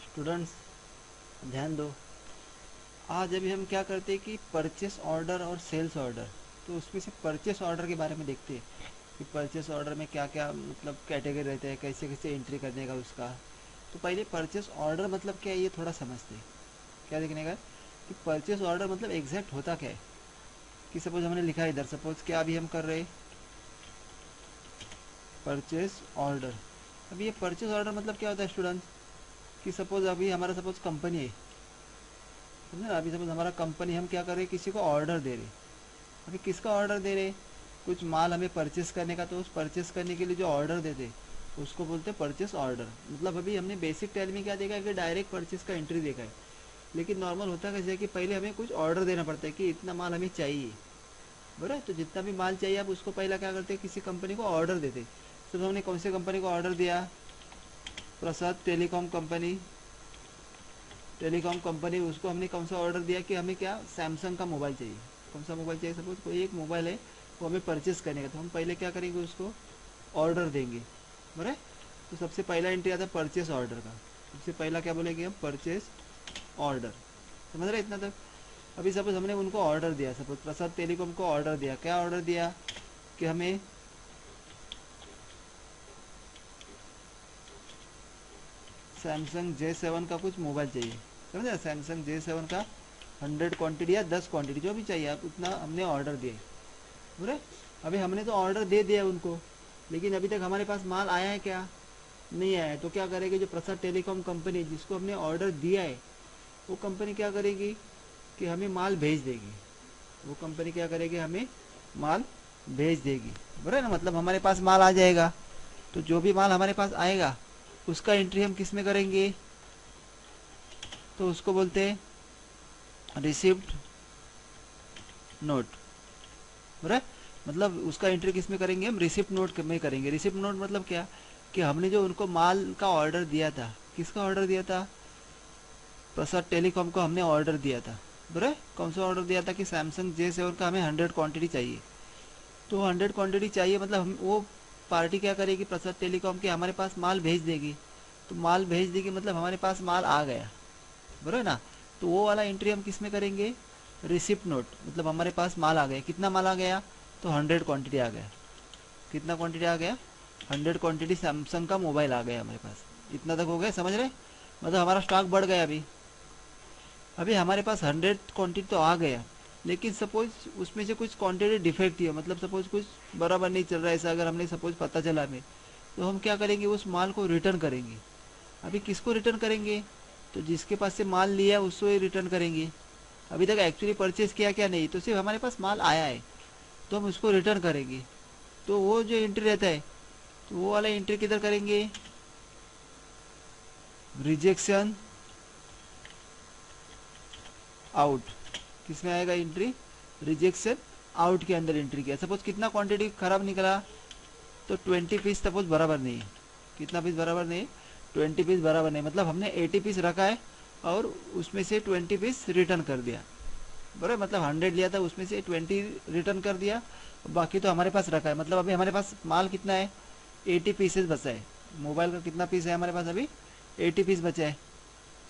Students ध्यान दो। आज अभी हम क्या करते हैं कि परचेस ऑर्डर और सेल्स ऑर्डर, तो उसमें से परचेस ऑर्डर के बारे में देखते हैं कि परचेस ऑर्डर में क्या क्या मतलब कैटेगरी रहते हैं, कैसे कैसे एंट्री करने का उसका। तो पहले परचेस ऑर्डर मतलब क्या है ये थोड़ा समझते हैं। क्या देखने का कि परचेस ऑर्डर मतलब एग्जैक्ट होता क्या है। कि सपोज हमने लिखा है इधर, सपोज क्या अभी हम कर रहे हैं परचेस ऑर्डर। अभी ये परचेस ऑर्डर मतलब क्या होता है स्टूडेंट्स, कि सपोज अभी हमारा सपोज कंपनी है, समझे ना। अभी सपोज हमारा कंपनी, हम क्या कर रहे हैं किसी को ऑर्डर दे रहे। अभी किसका ऑर्डर दे रहे, कुछ माल हमें परचेस करने का, तो उस परचेस करने के लिए जो ऑर्डर देते उसको बोलते हैं परचेस ऑर्डर। मतलब अभी हमने बेसिक टैली में क्या देखा है कि डायरेक्ट परचेस का एंट्री देखा है। लेकिन नॉर्मल होता कैसे है कि पहले हमें कुछ ऑर्डर देना पड़ता है कि इतना माल हमें चाहिए, बराबर। तो जितना भी माल चाहिए आप उसको पहला क्या करते हैं किसी कंपनी को ऑर्डर देते। तो हमने कौन से कंपनी को ऑर्डर दिया, Prasad Telecom company. Telecom company, उसको हमने कौन सा ऑर्डर दिया कि हमें क्या सैमसंग का मोबाइल चाहिए। कौन सा मोबाइल चाहिए, सपोज कोई एक मोबाइल है वो हमें परचेस करने का, तो हम पहले क्या करेंगे उसको ऑर्डर देंगे, बराबर। तो सबसे पहला एंट्री आता है परचेस ऑर्डर का। सबसे पहला क्या बोलेंगे हम, परचेस ऑर्डर। समझ रहे इतना तक। अभी सपोज हमने उनको ऑर्डर दिया, सपोज प्रसाद टेलीकॉम को ऑर्डर दिया, क्या ऑर्डर दिया कि हमें सैमसंग J7 का कुछ मोबाइल चाहिए, समझे। सैमसंग J7 का 100 क्वांटिटी या 10 क्वांटिटी जो भी चाहिए आप उतना हमने ऑर्डर दिए, बुरे। अभी हमने तो ऑर्डर दे दिया उनको, लेकिन अभी तक हमारे पास माल आया है क्या, नहीं आया है। तो क्या करेगी जो प्रसाद टेलीकॉम कंपनी जिसको हमने ऑर्डर दिया है, वो कंपनी क्या करेगी कि हमें माल भेज देगी। वो कंपनी क्या करेगी, हमें माल भेज देगी, बराबर ना। मतलब हमारे पास माल आ जाएगा, तो जो भी माल हमारे पास आएगा उसका एंट्री हम किस में करेंगे, तो उसको बोलते हैं रिसिप्ट नोट, बराबर। मतलब उसका एंट्री किस में करेंगे हम, रिसिप्ट नोट में करेंगे। रिसिप्ट नोट मतलब क्या, कि हमने जो उनको माल का ऑर्डर दिया था, किसका ऑर्डर दिया था, प्रसाद टेलीकॉम को हमने ऑर्डर दिया था, बराबर। कौन सा ऑर्डर दिया था कि सैमसंग J7 का हमें 100 क्वांटिटी चाहिए। तो 100 क्वांटिटी चाहिए मतलब हम वो पार्टी क्या करेगी, प्रसाद टेलीकॉम के हमारे पास माल भेज देगी। तो माल भेज देगी मतलब हमारे पास माल आ गया, बराबर ना। तो वो वाला एंट्री हम किस में करेंगे, रिसिप्ट नोट। मतलब हमारे पास माल आ गया, कितना माल आ गया, तो 100 क्वांटिटी आ गया। कितना क्वांटिटी आ गया, 100 क्वांटिटी सैमसंग का मोबाइल आ गया हमारे पास। इतना तक हो गया, समझ रहे। मतलब हमारा स्टॉक बढ़ गया। अभी अभी हमारे पास 100 क्वांटिटी तो आ गया, लेकिन सपोज उसमें से कुछ क्वांटिटी डिफेक्ट है, मतलब सपोज कुछ बराबर नहीं चल रहा है, ऐसा अगर हमने सपोज पता चला हमें, तो हम क्या करेंगे उस माल को रिटर्न करेंगे। अभी किसको रिटर्न करेंगे, तो जिसके पास से माल लिया उसको ही रिटर्न करेंगे। अभी तक एक्चुअली परचेज किया क्या नहीं, तो सिर्फ हमारे पास माल आया है, तो हम उसको रिटर्न करेंगे। तो वो जो एंट्री रहता है, तो वो वाला एंट्री किधर करेंगे, रिजेक्शन आउट। किस में आएगा एंट्री, रिजेक्शन आउट के अंदर एंट्री किया। सपोज कितना क्वांटिटी खराब निकला, तो 20 पीस सपोज बराबर नहीं है। कितना पीस बराबर नहीं है, 20 पीस बराबर नहीं, मतलब हमने 80 पीस रखा है और उसमें से 20 पीस रिटर्न कर दिया, बराबर। मतलब 100 लिया था उसमें से 20 रिटर्न कर दिया, बाकी तो हमारे पास रखा है। मतलब अभी हमारे पास माल कितना है, 80 पीसेस बचा है। मोबाइल का कितना पीस है हमारे पास, अभी 80 पीस बचा है,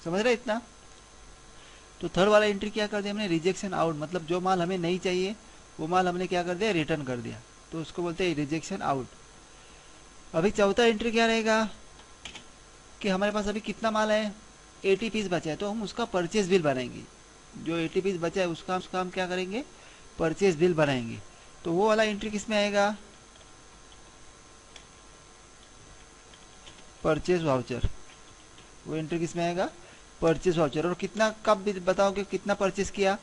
समझ रहे इतना। तो थर्ड वाला एंट्री क्या कर दिया हमने, रिजेक्शन आउट। मतलब जो माल हमें नहीं चाहिए वो माल हमने क्या कर दिया, रिटर्न कर दिया, तो उसको बोलते हैं रिजेक्शन आउट। अभी चौथा एंट्री क्या रहेगा कि हमारे पास अभी कितना माल है, 80 पीस बचा है, तो हम उसका परचेज बिल बनाएंगे। जो 80 पीस बचा है उसका हम क्या करेंगे, परचेज बिल बनाएंगे। तो वो वाला एंट्री किस में आएगा, परचेज वाउचर। वो एंट्री किस में आएगा, परचेज वाउचर। और कितना कब बताओ कि कितना परचेज किया,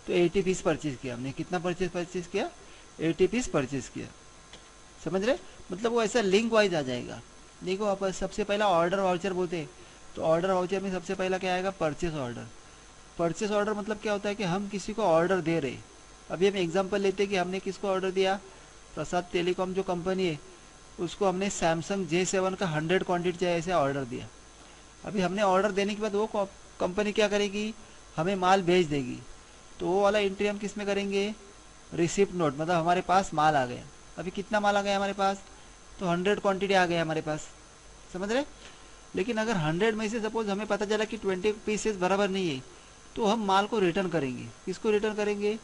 तो 80 पीस परचेज किया हमने। कितना परचेज किया, 80 पीस परचेज किया, समझ रहे। मतलब वो ऐसा लिंक वाइज आ जाएगा। देखो आप सबसे पहला ऑर्डर वाउचर बोलते हैं, तो ऑर्डर वाउचर में सबसे पहला क्या आएगा, परचेस ऑर्डर। परचेस ऑर्डर मतलब क्या होता है कि हम किसी को ऑर्डर दे रहे। अभी हम एग्जांपल लेते हैं कि हमने किसको ऑर्डर दिया, प्रसाद टेलीकॉम जो कंपनी है उसको हमने सैमसंग J7 का 100 क्वांटिटी चाहिए ऐसे ऑर्डर दिया। अभी हमने ऑर्डर देने के बाद वो कंपनी क्या करेगी, हमें माल भेज देगी। तो वो वाला एंट्री हम किस में करेंगे, रिसिप्ट नोट। मतलब हमारे पास माल आ गया। अभी कितना माल आ गया हमारे पास, तो 100 क्वांटिटी आ गया हमारे पास, समझ रहे। लेकिन अगर 100 में से सपोज हमें पता चला कि 20 पीसेस बराबर नहीं है, तो हम माल को रिटर्न करेंगे। किसको रिटर्न करेंगे?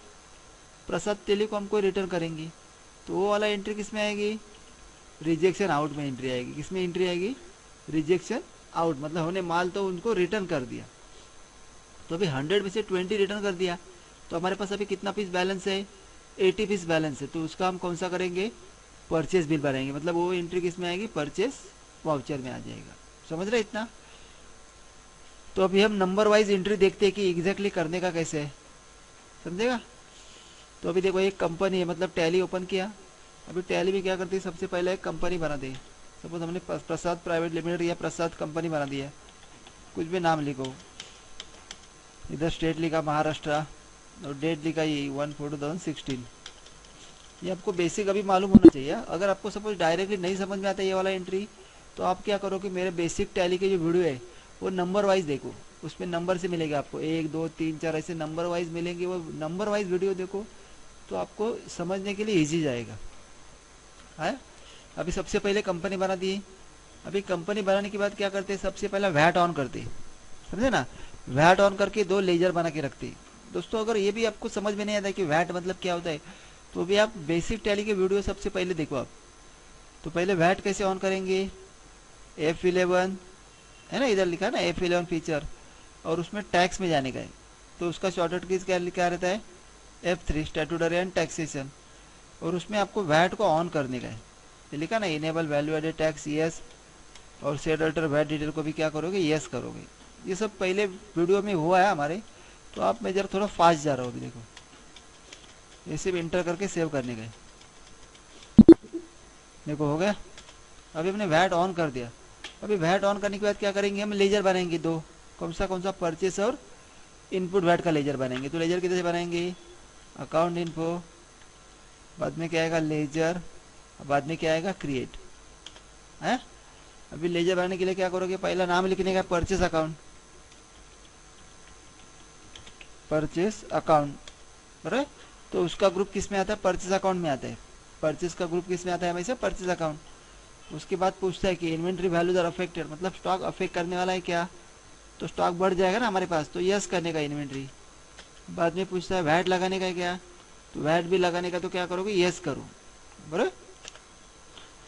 प्रसाद टेलीकॉम को रिटर्न करेंगे। तो वो वाला एंट्री किस में आएगी? रिजेक्शन आउट में एंट्री आएगी। किस में एंट्री आएगी? रिजेक्शन आउट, मतलब हमने माल तो उनको रिटर्न कर दिया। तो अभी 100 में से 20 रिटर्न कर दिया, तो हमारे पास अभी कितना पीस बैलेंस है? 80 पीस बैलेंस है। तो उसका हम कौन सा करेंगे? परचेस बिल बनाएंगे। मतलब वो एंट्री किस में आएगी? परचेस वाउचर में आ जाएगा। समझ रहे इतना? तो अभी हम नंबर वाइज एंट्री देखते हैं कि एग्जैक्टली करने का कैसे है, समझेगा? तो अभी देखो एक कंपनी है, मतलब टैली ओपन किया। अभी टैली में क्या करती है? सबसे पहले एक कंपनी बना दी। सपोज हमने प्रसाद प्राइवेट लिमिटेड या प्रसाद कंपनी बना दी है। कुछ भी नाम लिखो, इधर स्टेट लिखा महाराष्ट्र और डेट लिखा ये 1/4/2016। ये आपको बेसिक अभी मालूम होना चाहिए। अगर आपको सपोज डायरेक्टली नहीं समझ में आता ये वाला एंट्री, तो आप क्या करो कि मेरे बेसिक टैली के जो वीडियो है वो नंबर वाइज देखो। उसमें नंबर से मिलेगा आपको 1 2 3 4 ऐसे नंबर वाइज मिलेंगे। वो नंबर वाइज वीडियो देखो तो आपको समझने के लिए ईजी जाएगा है। अभी सबसे पहले कंपनी बना दी। अभी कंपनी बनाने के बाद क्या करते हैं? सबसे पहले वैट ऑन करते हैं, समझे ना? वैट ऑन करके 2 लेजर बना के रखते हैं। दोस्तों अगर ये भी आपको समझ में नहीं आता कि वैट मतलब क्या होता है, तो भी आप बेसिक टैली के वीडियो सबसे पहले देखो आप। तो पहले वैट कैसे ऑन करेंगे? F11 है ना, इधर लिखा है ना F11 फीचर, और उसमें टैक्स में जाने का है। तो उसका शॉर्टकट कीज क्या रहता है? F3 statutory and taxation. और उसमें आपको वैट को ऑन करने का है। ये लिखा ना enable value added tax yes, और सेट अल्टर वैट डिटेल को भी क्या करोगे? यस करोगे। ये सब पहले वीडियो में हुआ है हमारे। तो आप मैं जरा थोड़ा फास्ट जा रहा हूँ। अभी देखो ये सिर्फ इंटर करके सेव करने का है। देखो हो गया। अभी हमने वैट ऑन कर दिया। अभी वैट ऑन करने के बाद क्या करेंगे? हम लेजर बनाएंगे 2। कौन सा? परचेस और इनपुट वैट का लेजर बनाएंगे। तो लेजर किधर से बनाएंगे? अकाउंट इन्फो, बाद में क्या आएगा? लेजर, बाद में क्या आएगा? क्रिएट है। अभी लेजर बनाने के लिए क्या करोगे? पहला नाम लिखने का परचेस अकाउंट, परचेस अकाउंट बराबर। तो उसका ग्रुप किस में आता है? परचेस अकाउंट में आता है। परचेस का ग्रुप किस में आता है? हमेशा परचेस अकाउंट। उसके बाद पूछता है कि इन्वेंट्री वैल्यूज आर अफेक्टेड, मतलब स्टॉक अफेक्ट करने वाला है क्या? तो स्टॉक बढ़ जाएगा ना हमारे पास, तो यस करने का इन्वेंट्री। बाद में पूछता है वैट लगाने का है क्या? तो वैट भी लगाने का, तो क्या करोगे? यस करो बराबर।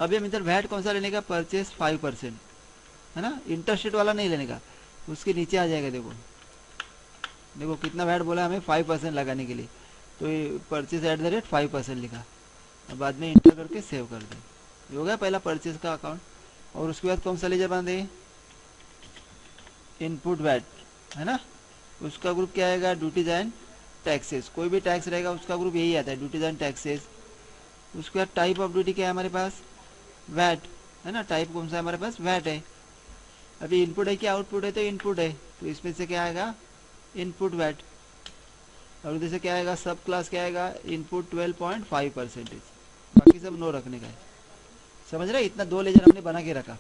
अभी हम इधर वैट कौन सा लेने का? परचेस 5% है ना, इंटरेस्ट वाला नहीं लेने का। उसके नीचे आ जाएगा। देखो देखो कितना वैट बोला हमें? 5% लगाने के लिए। तो ये परचेस @ 5% लिखा, और बाद में इंटर करके सेव कर दे। ये हो गया पहला परचेस का अकाउंट। और उसके बाद कौन सा लेजर बना दे? इनपुट वैट है ना। उसका ग्रुप क्या आएगा? Duties and taxes. कोई भी टैक्स रहेगा उसका ग्रुप यही आता है, ड्यूटीज एंड टैक्सेस। उसके बाद टाइप ऑफ ड्यूटी क्या है हमारे पास? वैट है ना। टाइप कौन सा है हमारे पास? वैट है। अभी इनपुट है कि आउटपुट है? तो इनपुट है, तो इसमें से क्या आएगा? Input VAT. और उधर से क्या आएगा? सब क्लास क्या आएगा? इनपुट 12.5%। बाकी सब नो रखने का है। समझ रहे? इतना 2 लेजर हमने बना के रखा।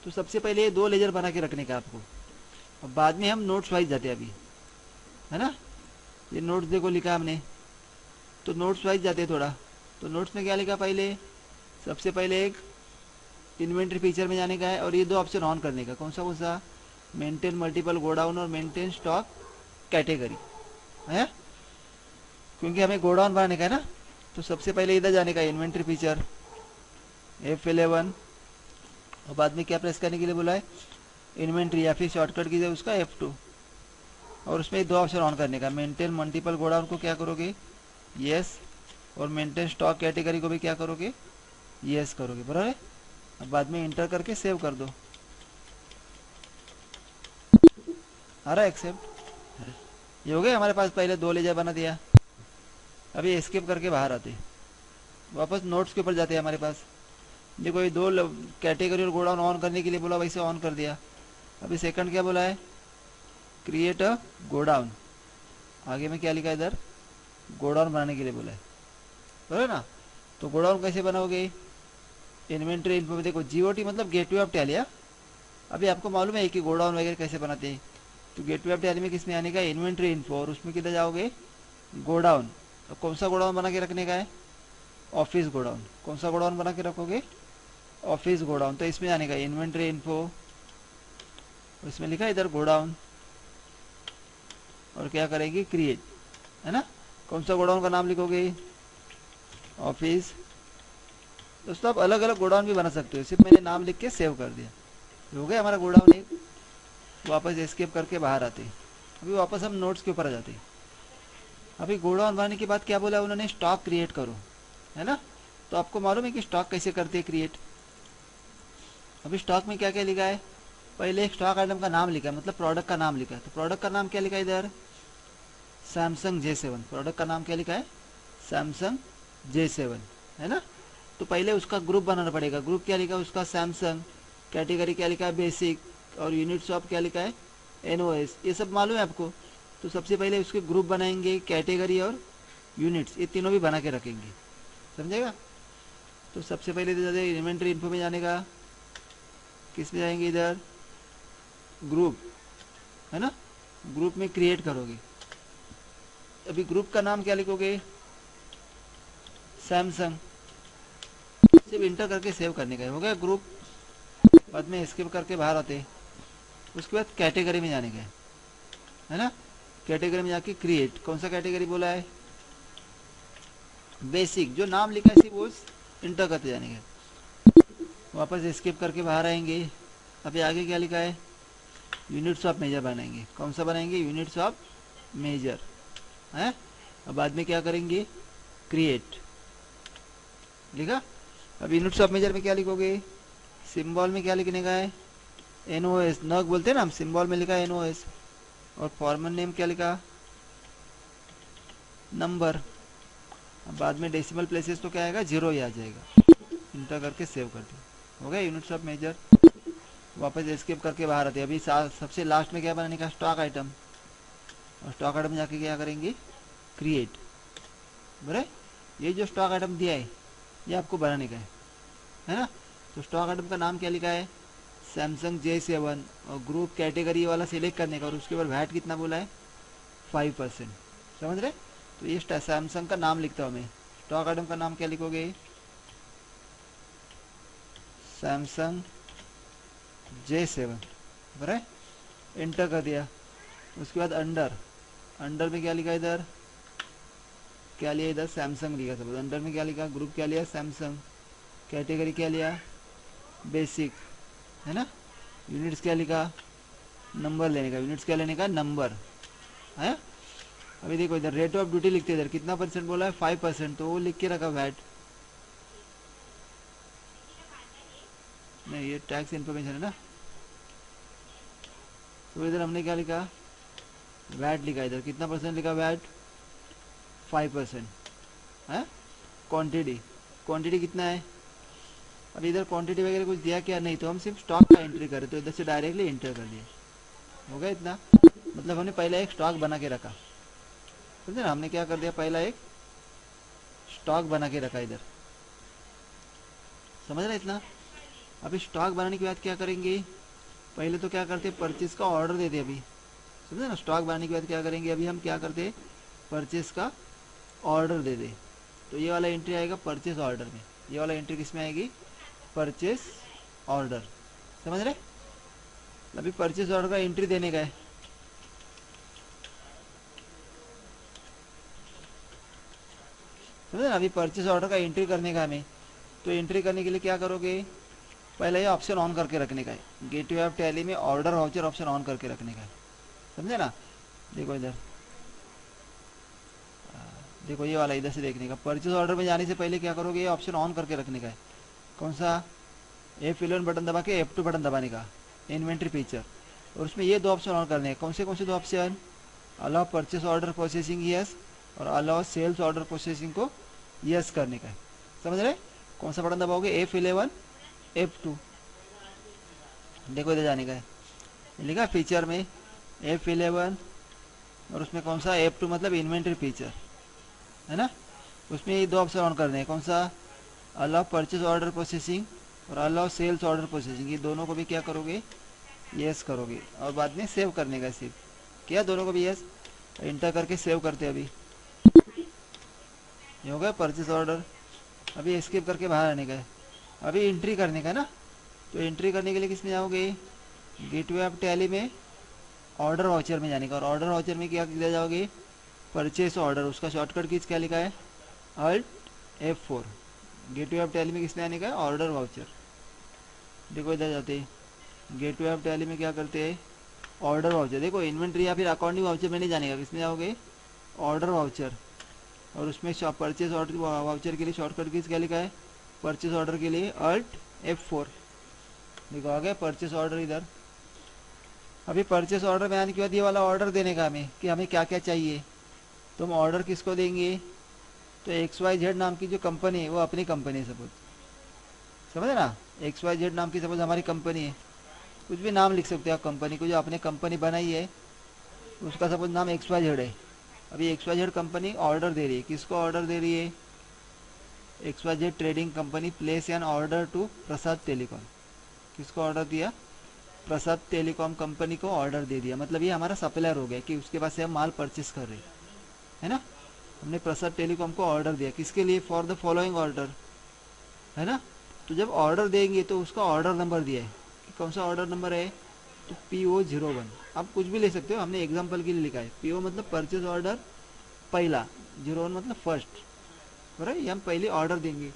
तो सबसे पहले ये 2 लेजर बना के रखने का आपको। और बाद में हम नोट्स वाइज जाते हैं अभी, है ना। ये नोट्स देखो लिखा हमने, तो नोट्स वाइज जाते हैं थोड़ा। तो नोट्स में क्या लिखा? पहले सबसे पहले एक इन्वेंट्री फीचर में जाने का है, और ये 2 ऑप्शन ऑन करने का। कौन सा? मेंटेन मल्टीपल गोडाउन और मेंटेन स्टॉक कैटेगरी है, क्योंकि हमें गोडाउन बनाने का है ना। तो सबसे पहले इधर जाने का, इन्वेंट्री फीचर F11, और बाद में क्या प्रेस करने के लिए बोला है? इन्वेंट्री, या फिर शॉर्टकट कीजिए उसका F2। और उसमें 2 ऑप्शन ऑन करने का। मेंटेन मल्टीपल गोडाउन को क्या करोगे? यस। और मेंटेन स्टॉक कैटेगरी को भी क्या करोगे? यस करोगे बराबर है। अब बाद में इंटर करके सेव कर दो। आ रहा है एक्सेप्ट? ये हो गया हमारे पास। पहले 2 लेजर बना दिया। अभी एस्केप करके बाहर आते, वापस नोट्स के ऊपर जाते हैं हमारे पास। देखो ये 2 कैटेगरी और गोडाउन ऑन करने के लिए बोला, वैसे ऑन कर दिया। अभी सेकंड क्या बोला है? Create a godown. आगे में क्या लिखा है इधर? गोडाउन बनाने के लिए बोला है बराबर ना। तो गोडाउन कैसे बनाओगे? इन्वेंट्री इन्फो में देखो, GOT मतलब गेटवे ऑफ टैली। अभी आपको मालूम है कि गोडाउन वगैरह कैसे बनाते हैं। तो गेटवे ऑफ टैली में किस में आने का? इन्वेंट्री इन्फो, और उसमें किधर जाओगे? गोडाउन। तो कौन सा गोडाउन बना के रखने का है? Office godown. कौन सा गोडाउन बना के रखोगे? Office godown. तो इसमें आने का इन्वेंट्री इन्फो, उसमें लिखा है इधर गोडाउन, और क्या करेंगे क्रिएट, है ना। कौन सा गोडाउन का नाम लिखोगे, ऑफिस। दोस्तों आप अलग अलग गोडाउन भी बना सकते हो, सिर्फ मैंने नाम लिख के सेव कर दिया, हो गया हमारा गोडाउन एक। वापस एस्केप करके बाहर आते, अभी वापस हम नोट्स के ऊपर आ जाते। अभी गोडाउन बनाने के बाद क्या बोला उन्होंने, स्टॉक क्रिएट करो, है ना। तो आपको मालूम है कि स्टॉक कैसे करते हैं क्रिएट। अभी स्टॉक में क्या क्या लिखा है, पहले एक स्टॉक आइटम का नाम लिखा है, मतलब प्रोडक्ट का नाम लिखा है। तो प्रोडक्ट का नाम क्या लिखा है इधर, सैमसंग J7। प्रोडक्ट का नाम क्या लिखा है, सैमसंग J7, है ना। तो पहले उसका ग्रुप बनाना पड़ेगा। ग्रुप क्या लिखा है उसका, सैमसंग। कैटेगरी क्या लिखा है, बेसिक। और यूनिट्स ऑफ क्या लिखा है, NOS। ये सब मालूम है आपको। तो सबसे पहले उसके ग्रुप बनाएंगे, कैटेगरी और यूनिट्स, ये तीनों भी बना के रखेंगे, समझेगा। तो सबसे पहले तो इन्वेंट्री इन्फो में जाने का, किस में जाएंगे, इधर ग्रुप, है ना। ग्रुप में क्रिएट करोगे। अभी ग्रुप का नाम क्या लिखोगे, सैमसंग। सिर्फ इंटर करके सेव करने का है, हो गया ग्रुप। बाद में एस्केप करके बाहर आते, उसके बाद कैटेगरी में जाने का है ना। कैटेगरी में जाके क्रिएट, कौन सा कैटेगरी बोला है, बेसिक। जो नाम लिखा है सिर्फ वो इंटर करते जाने का। वापस एस्केप करके बाहर आएंगे। अभी आगे क्या लिखा है, यूनिट्स ऑफ मेजर बनाएंगे। कौन सा बनाएंगे, यूनिट्स ऑफ मेजर, है। अब बाद में क्या करेंगे, क्रिएट लिखा। अब यूनिट्स ऑफ मेजर में क्या लिखोगे, सिंबल में क्या लिखने का है, NOS। नग बोलते हैं ना हम, सिंबल में लिखा है NOS। और फॉर्मल नेम क्या लिखा, नंबर। अब बाद में डेसिमल प्लेसेस तो क्या आएगा, 0 ही आ जाएगा। इंटर करके सेव कर दिया, हो गया यूनिट्स ऑफ मेजर। वापस एस्केप करके बाहर आते। अभी सबसे लास्ट में क्या बनाने का, स्टॉक आइटम। और स्टॉक आइटम जाके क्या करेंगे, क्रिएट। बराबर, ये जो स्टॉक आइटम दिया है ये आपको बनाने का है ना। तो स्टॉक आइटम का नाम क्या लिखा है, सैमसंग J7। और ग्रुप कैटेगरी वाला सिलेक्ट करने का, और उसके ऊपर वैट कितना बोला है, 5%, समझ रहे। तो ये सैमसंग का नाम लिखता हूँ मैं। स्टॉक आइटम का नाम क्या लिखोगे, सैमसंग J7, बराबर। एंटर कर दिया। उसके बाद अंडर में क्या लिखा, इधर क्या लिया, इधर सैमसंग लिखा सब। अंडर में क्या लिखा, ग्रुप क्या लिया, सैमसंग। कैटेगरी क्या लिया, बेसिक, है ना। यूनिट्स क्या लिखा, नंबर लेने का। यूनिट्स क्या लेने का, नंबर, है। अभी देखो इधर रेट ऑफ ड्यूटी लिखते, इधर कितना परसेंट बोला है, 5%, तो वो लिख के रखा वैट। नहीं, ये टैक्स इन्फॉर्मेशन है ना। तो इधर हमने क्या लिखा, वैट लिखा। इधर कितना परसेंट लिखा, वैट 5%, है। क्वांटिटी कितना है। अब इधर क्वांटिटी वगैरह कुछ दिया क्या, नहीं। तो हम सिर्फ स्टॉक का एंट्री करें, तो इधर से डायरेक्टली एंटर कर दिया, हो गया इतना। मतलब हमने पहले एक स्टॉक बना के रखा, समझे ना। हमने क्या कर दिया, पहला एक स्टॉक बना के रखा इधर, समझ रहे इतना। अभी स्टॉक बनाने के बाद क्या करेंगे, पहले तो क्या करते, परचेस का ऑर्डर देते। अभी समझे ना, स्टॉक बनाने के बाद क्या करेंगे, अभी हम क्या करते, परचेस का ऑर्डर दे दे। तो ये वाला एंट्री आएगा परचेस ऑर्डर में। ये वाला एंट्री किस में आएगी, परचेस ऑर्डर, समझ रहे। अभी परचेस ऑर्डर का एंट्री देने का है, समझे ना। अभी परचेस ऑर्डर का एंट्री करने का हमें। तो एंट्री करने के लिए क्या करोगे, पहले ये ऑप्शन ऑन करके रखने का है। गेटवे ऑफ टैली में ऑर्डर वाउचर ऑप्शन ऑन करके रखने का है, समझे ना। देखो इधर, देखो ये वाला इधर से देखने का। परचेस ऑर्डर में जाने से पहले क्या करोगे, ये ऑप्शन ऑन करके रखने का है। कौन सा, F11 बटन दबा के F2 बटन दबाने का, इन्वेंट्री फीचर। और उसमें ये दो ऑप्शन ऑन करने हैं। कौन से दो option, allow purchase order processing yes, और अलाउ सेल्स ऑर्डर प्रोसेसिंग को यस करने का है, समझ रहे। कौन सा बटन दबाओगे, F11 F2। देखो इधर जाने का है, लिखा फीचर में F11, और उसमें कौन सा F2 मतलब इन्वेंट्री फीचर, है ना। उसमें ये दो ऑप्शन ऑन करने हैं। कौन सा, अलाउ परचेस ऑर्डर प्रोसेसिंग और अलाउ सेल्स ऑर्डर प्रोसेसिंग। ये दोनों को भी क्या करोगे, यस करोगे। और बाद में सेव करने का, सिर्फ क्या दोनों को भी यस, इंटर करके सेव करते। अभी ये हो गया परचेस ऑर्डर। अभी एस्केप करके बाहर आने का है। अभी एंट्री करने का है ना। तो एंट्री करने के लिए किस में जाओगे, गेटवे ऑफ टैली में ऑर्डर वाउचर में जाने का, और ऑर्डर वाउचर में क्या किया जाओगे, परचेस ऑर्डर, उसका शॉर्टकट कीज क्या लिखा है, alt F4। Gateway of tally में किसने आने का है, ऑर्डर वाउचर। देखो इधर जाते हैं, गेटवे ऑफ टैली में क्या करते हैं, ऑर्डर वाउचर। देखो इन्वेंट्री या फिर अकाउंटिंग वाउचर में नहीं जाने का, किसमें जाओगे, ऑर्डर वाउचर। और उसमें परचेस ऑर्डर वाउचर के लिए शॉर्टकट कीज क्या लिखा है, परचेस ऑर्डर के लिए अल्ट F4। देखो आ गया परचेस ऑर्डर इधर। अभी परचेस ऑर्डर में आने के बाद ये वाला ऑर्डर देने का हमें कि हमें क्या क्या चाहिए, तो हम ऑर्डर किसको देंगे, तो XYZ नाम की जो कंपनी है वो अपनी कंपनी है सपोज, समझे ना, XYZ नाम की सपोज हमारी कंपनी है, कुछ भी नाम लिख सकते हो आप कंपनी को, जो आपने कंपनी बनाई है उसका सपोज नाम XYZ है। अभी XYZ कंपनी ऑर्डर दे रही है, किसको ऑर्डर दे रही है, XYZ trading company place an order to Prasad Telecom. किसको ऑर्डर दिया, प्रसाद टेलीकॉम कंपनी को ऑर्डर दे दिया, मतलब ये हमारा सप्लायर हो गया कि उसके पास से हम माल परचेस कर रहे है ना। हमने प्रसाद टेलीकॉम को ऑर्डर दिया, किसके लिए, फॉर द फॉलोइंग ऑर्डर, है ना। तो जब ऑर्डर देंगे तो उसका ऑर्डर नंबर दिया है, कि कौन सा ऑर्डर नंबर है, तो PO01। आप कुछ भी ले सकते हो, हमने एग्जाम्पल के लिए लिखा है, PO मतलब परचेज ऑर्डर पहला, 01 मतलब फर्स्ट, बराबर। ये हम पहले ऑर्डर देंगे,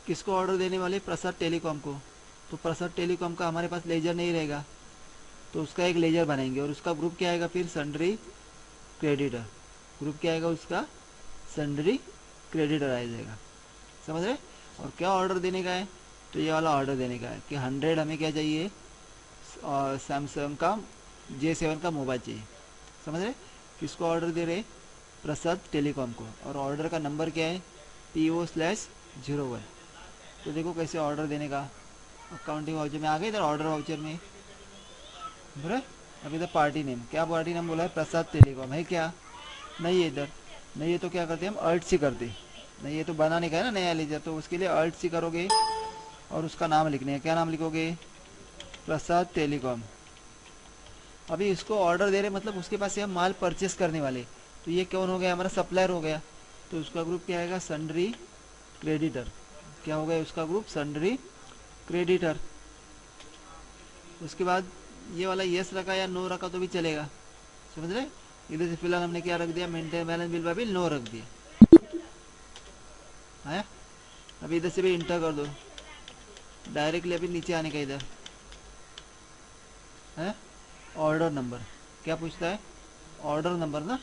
किसको ऑर्डर देने वाले, प्रसाद टेलीकॉम को। तो प्रसाद टेलीकॉम का हमारे पास लेजर नहीं रहेगा, तो उसका एक लेजर बनाएंगे, और उसका ग्रुप क्या आएगा, फिर सन्ड्री क्रेडिटर। ग्रुप क्या आएगा उसका, सन्ड्री क्रेडिटर आ जाएगा, समझ रहे। और क्या ऑर्डर देने का है, तो ये वाला ऑर्डर देने का है कि 100 हमें क्या चाहिए, और सैमसंग का J7 का मोबाइल चाहिए, समझ रहे। किसको ऑर्डर दे रहे, प्रसाद टेलीकॉम को, और ऑर्डर का नंबर क्या है, PO/01। तो देखो कैसे ऑर्डर देने का, अकाउंटिंग वाउचर में आ गए, इधर ऑर्डर वाउचर में, बराबर। अब इधर पार्टी नेम, क्या पार्टी नेम बोला है, प्रसाद टेलीकॉम है क्या, नहीं है इधर, नहीं है तो क्या करते हम, अल्ट सी करते, नहीं ये तो बनाने का है ना नया लेजर, तो उसके लिए अल्ट सी करोगे और उसका नाम लिखने है, क्या नाम लिखोगे, प्रसाद टेलीकॉम। अभी इसको ऑर्डर दे रहे मतलब उसके पास से हम माल परचेस करने वाले, तो ये कौन हो गया, हमारा सप्लायर हो गया, तो उसका ग्रुप क्या आएगा, सन्ड्री क्रेडिटर। क्या हो गया उसका ग्रुप, सन्ड्री क्रेडिटर। उसके बाद ये वाला यस रखा या नो रखा तो भी चलेगा, समझ रहे। इधर से फिलहाल हमने क्या रख दिया, maintain balance bill by bill no रख दिया है। अभी इधर से भी इंटर कर दो डायरेक्टली, अभी नीचे आने का इधर है, ऑर्डर नंबर क्या पूछता है, ऑर्डर नंबर ना,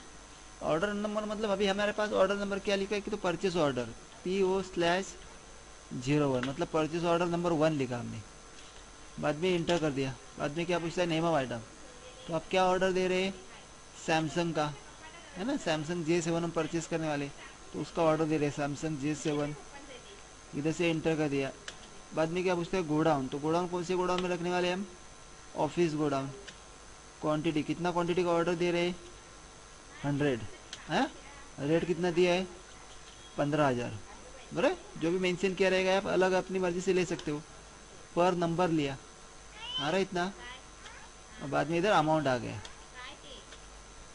ऑर्डर नंबर मतलब अभी हमारे पास ऑर्डर नंबर क्या लिखा है कि, तो परचेस ऑर्डर PO/01 मतलब परचेस ऑर्डर नंबर 1 लिखा हमने, बाद में इंटर कर दिया। बाद में क्या पूछता है, नेम ऑफ आइटम, तो आप क्या ऑर्डर दे रहे हैं, सैमसंग का, है ना, सैमसंग J7 हम परचेस करने वाले, तो उसका ऑर्डर दे रहे हैं सैमसंग J7, इधर से इंटर कर दिया। बाद में क्या पूछता है, गोडाउन, तो गोडाउन कौन से गोडाउन में रखने वाले हम, ऑफिस गोडाउन। क्वांटिटी, कितना क्वांटिटी का ऑर्डर दे रहे हैं, 100 है, रेट कितना दिया है, 15,000, बराबर। जो भी मेंशन किया रहेगा आप अलग अपनी मर्जी से ले सकते हो, पर नंबर लिया, आ रहा इतना, और बाद में इधर अमाउंट आ गया,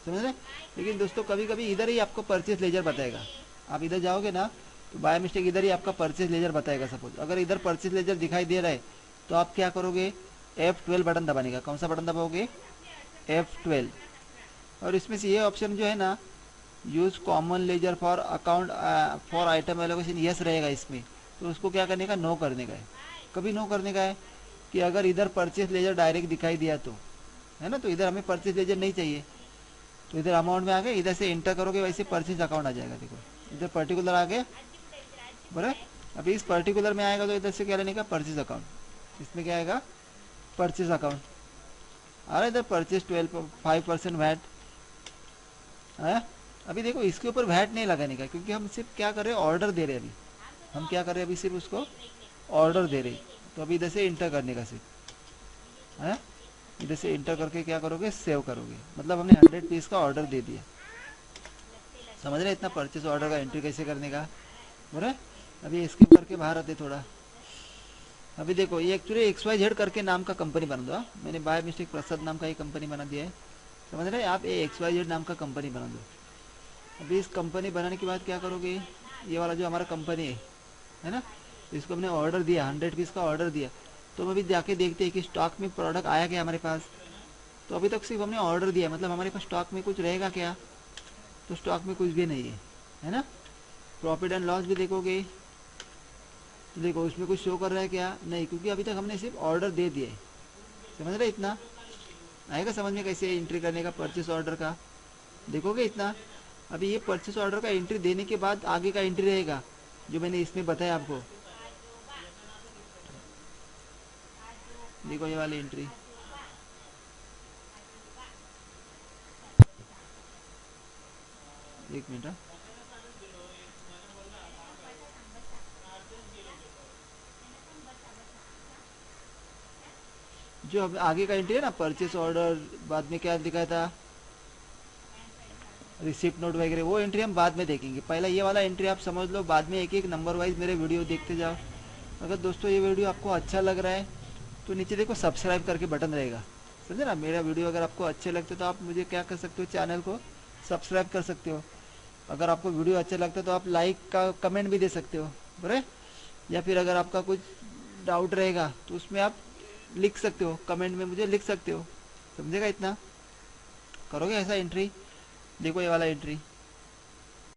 समझ रहे। लेकिन दोस्तों कभी कभी इधर ही आपको परचेस लेजर बताएगा, आप इधर जाओगे ना तो बाय मिस्टेक इधर ही आपका परचेस लेजर बताएगा। सपोज अगर इधर परचेस लेजर दिखाई दे रहा है तो आप क्या करोगे, F12 बटन दबाने का, कौन सा बटन दबाओगे, F12। और इसमें से ये ऑप्शन जो है ना, use common ledger for account for item allocation, yes रहेगा इसमें, तो उसको क्या करने का, नो करने का है। कभी नो करने का है कि अगर इधर परचेस लेजर डायरेक्ट दिखाई दिया तो, है ना, तो इधर हमें परचेस लेजर नहीं चाहिए, तो इधर अमाउंट में आ गए, इधर से इंटर करोगे वैसे परचेज अकाउंट आ जाएगा। देखो इधर पर्टिकुलर आ गया, बराबर। अभी इस पर्टिकुलर में आएगा तो इधर से क्या लेने का, परचेज अकाउंट, इसमें क्या आएगा, परचेज अकाउंट आ रहा है। इधर परचेज 5% वैट है। अभी देखो इसके ऊपर वैट नहीं लगाने का, क्योंकि हम सिर्फ क्या कर रहे हैं, ऑर्डर दे रहे हैं। अभी हम क्या कर रहे हैं, अभी सिर्फ उसको ऑर्डर दे रहे, तो अभी इधर से इंटर करने का सिर्फ है, इधर से इंटर करके क्या करोगे, सेव करोगे, मतलब हमने 100 पीस का ऑर्डर दे दिया, समझ रहे। इतना परचेस ऑर्डर का एंट्री कैसे करने का, बोले। अभी स्किप करके बाहर आते थोड़ा। अभी देखो ये एक्चुअली XYZ करके नाम का कंपनी बना दो, मैंने बाय मिस्टेक प्रसाद नाम का एक कंपनी बना दिया है, समझ रहे। आप ये XYZ नाम का कंपनी बना दो। अभी इस कंपनी बनाने के बाद क्या करोगे, ये वाला जो हमारा कंपनी है ना, इसको हमने ऑर्डर दिया, 100 पीस का ऑर्डर दिया, तो हम अभी जाके देखते हैं कि स्टॉक में प्रोडक्ट आया क्या हमारे पास। तो अभी तक सिर्फ हमने ऑर्डर दिया, मतलब हमारे पास स्टॉक में कुछ रहेगा क्या? तो स्टॉक में कुछ भी नहीं है ना। प्रॉफिट एंड लॉस भी देखोगे तो देखो उसमें कुछ शो कर रहा है क्या? नहीं, क्योंकि अभी तक हमने सिर्फ ऑर्डर दे दिए। समझ रहे इतना? आएगा समझ में कैसे एंट्री करने का परचेस ऑर्डर का? देखोगे इतना? अभी ये परचेस ऑर्डर का एंट्री देने के बाद आगे का एंट्री रहेगा जो मैंने इसमें बताया आपको। देखो ये वाली एंट्री, एक मिनट हाँ। जो अब आगे का एंट्री है ना, परचेस ऑर्डर, बाद में क्या दिखाया था, रिसिप्ट नोट वगैरह, वो एंट्री हम बाद में देखेंगे। पहला ये वाला एंट्री आप समझ लो, बाद में एक एक नंबर वाइज मेरे वीडियो देखते जाओ। अगर दोस्तों ये वीडियो आपको अच्छा लग रहा है तो नीचे देखो सब्सक्राइब करके बटन रहेगा, समझे ना। मेरा वीडियो अगर आपको अच्छे लगते तो आप मुझे क्या कर सकते हो, चैनल को सब्सक्राइब कर सकते हो। अगर आपको वीडियो अच्छा लगता है तो आप लाइक का कमेंट भी दे सकते हो, बराबर। या फिर अगर आपका कुछ डाउट रहेगा तो उसमें आप लिख सकते हो, कमेंट में मुझे लिख सकते हो। समझेगा इतना? करोगे ऐसा एंट्री? देखो ये वाला एंट्री,